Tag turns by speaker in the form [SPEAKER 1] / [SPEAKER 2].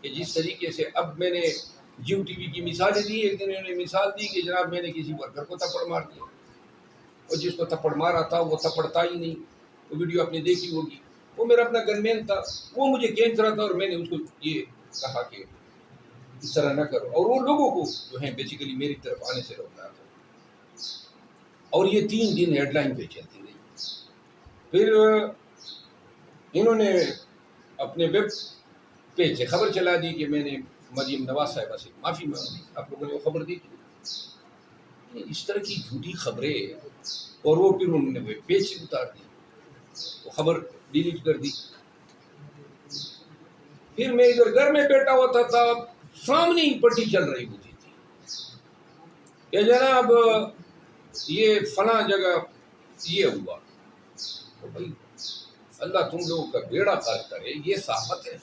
[SPEAKER 1] کہ جس طریقے سے اب میں نے جیو ٹی وی کی مثالیں دی. ایک دن انہوں نے مثال دی کہ جناب میں نے کسی ورکر کو تھپڑ مار دیا, اور جس کو تھپڑ مارا تھا وہ تھپڑتا ہی نہیں. وہ ویڈیو آپ نے دیکھی ہوگی. وہ میرا اپنا گن مین تھا, وہ مجھے کھینچ رہا تھا, اور میں نے اس کو یہ کہا کہ اس طرح نہ کرو, اور وہ لوگوں کو جو ہیں بیسیکلی میری طرف آنے سے روک رہا تھا. اور یہ 3 دن ہیڈ لائن پہ چلتی رہی. پھر انہوں نے اپنے ویب پیج سے خبر چلا دی کہ میں نے مریم نواز صاحبہ سے معافی مانگی. آپ لوگوں نے وہ خبر دی تھی. اس طرح کی جھوٹی خبریں, اور وہ پھر انہوں نے ویب پیج سے اتار دی, وہ خبر ڈیلیٹ کر دی. پھر میں ادھر گھر میں بیٹھا ہوتا تھا, سامنے ہی پٹی چل رہی ہوتی تھی کہ جناب یہ فلاں جگہ یہ ہوا. تو بھائی اللہ تم لوگوں کا بیڑا پار کرے, یہ صحافت ہے.